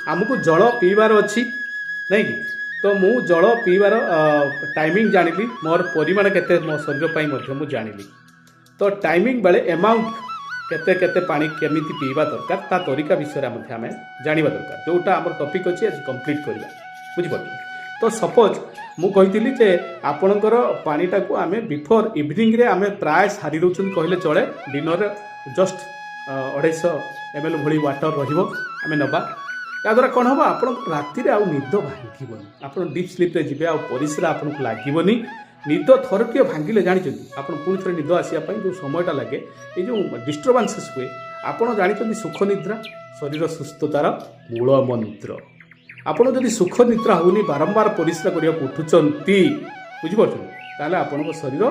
आमको जल पीबार अच्छी नहीं कि तो मु जल पीबार टाइमिंग जानिली मोर परिमाण केते मो शरीर पाई मु जानिली तो टाइमिंग बेले अमाउंट केते केते पानी केमिति पीवा दरकार ता तरीका विषय में आम जानवा दरकार जोटा आम टॉपिक अच्छी आज कंप्लीट करवा बुझिपार तो सपोज मु कही जे आपणकर पानीटा को आम बिफोर इवनिंग रे आम प्राय सारी दौरान कहले चले डिनर जस्ट 250 ml भली वाटर रमें नवा याद्वारा कौन हम आप राति आउ निद भांगन आप डीप स्लीप जी परिश्रा आपको लगे निद थरटिए भांगिले जानते आप पुणी थे निद आसापी जो समयटा लगे ये जो डिस्टर्बांसेस हुए आपड़ जानते सुख निद्रा शरीर सुस्थतार मूल मंत्र आपड़ जदि सुख निद्रा होनी बारंबार परिश्रा करने उठुंट बुझीपार ताले आपण शरीर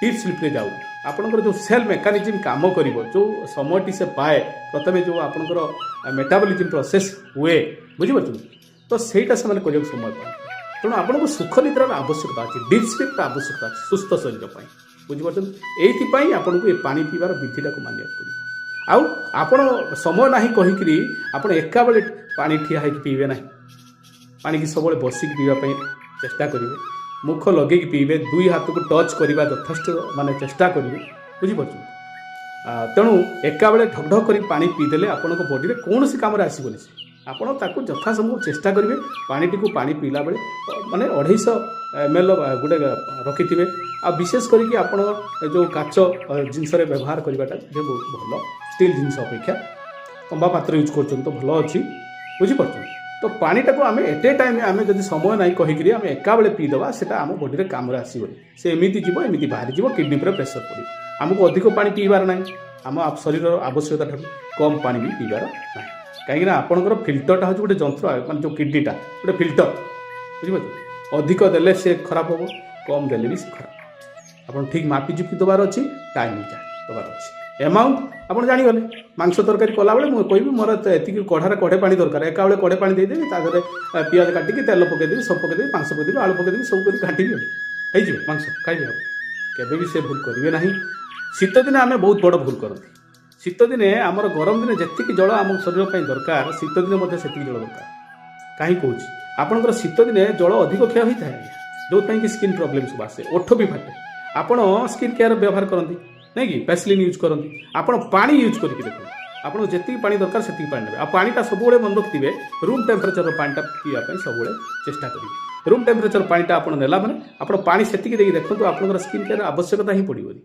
डीप स्लीप जाऊ आपणकर जो सेल मेकानिजम काम कर जो समय से पाए प्रथम जो आपणकर मेटाबॉलिज्म प्रोसेस हुए बुझीपार तो सहीटा से समय पाए तेणु आपको सुख निद्रार आवश्यकता अच्छी डीप स्लीप आवश्यकता अच्छी सुस्थ शरीर पर बुझीपार ये आपको ये पानी पीबार विधिटा को मानिया पड़ो आपण समय ना कहीकि आप एका बेले पानी ठिया होकर पीबे ना पानी की सब बसिक पीवाई चेष्टा करेंगे मुख लगे पीबे दुई हाथ को टच करवा यथेष्ट माने चेष्टा करेंगे बुझीपार तेणु एका बेले ढकढक कर पानी पीदेले आपण बॉडी में कौन सी काम आसबनी आपण ताकू यथा संभव चेष्टा करेंगे पानीटी को पानी पीला बेले माने 250 ml गोटे रखि आ विशेष करके आपण जो काच जिनस व्यवहार करवाटा बहुत भल स्टील जिनस अपेक्षा तंबा पात्र यूज कर तो भल अच्छी बुझीपार तो पानीटा को आम एट ए टाइम आम जब समय ना कहीकि आम एका बेले पीदे से आम बॉडी में कम आसबनी से एमती जीव एमती बाहरी जीव किडनी पर प्रेसर पड़े आमको अधिक पानी पीबार ना आम शरीर आवश्यकता ठार कम पानी भी पीबार ना कहीं आपंकर फिल्टरटा हूँ गोटे जंत्र मान जो किडनीटा गोटे फिल्टर बुझीपार अधिक देले से खराब हम कम देले भी से खराब आप ठीक मापी चुपी देवार अच्छी टाइम देवार अच्छी एमाउंट आप जानीगले मांस तरकारी कला बेले मुझे कहि मोर एति कढ़ार कढ़े पानी दरकार एका बेले कढ़े पानी देदेवी तादे पियाज काटिकी तेल पकईदेवी सब पकईदेवी मांस पकईदेवी आलू पकईदेवी सब कर घाटिदेवी हो मांस खाइबे केबे भी से भूल करेंगे ना शीत दिन आम बहुत बड़ भूल करते शीत दिने आमर गरम दिन जी जल आम शरीर पर दरकार शीत दिन से जल दरकार कहीं कौन आपंकर शीत दिने जल अधिक क्षय होता है जो कि स्किन प्रोब्लेम सब आसे ओठ भी फाटे आपड़ स्किन केयर व्यवहार करती नहीं कि पैसलिन यूज करती आपड़ पानी यूज करके देखो आपको जी पानी दरकार से पानी ने पानीटा सब मन रखिए रूम टेम्परेचर पानीटा पीवाई सब चेष्टा करेंगे रूम टेम्परेचर पानीटा आप नेला मैंने आप पानी से देखो आप स्किन केयर आवश्यकता ही पड़ोनी।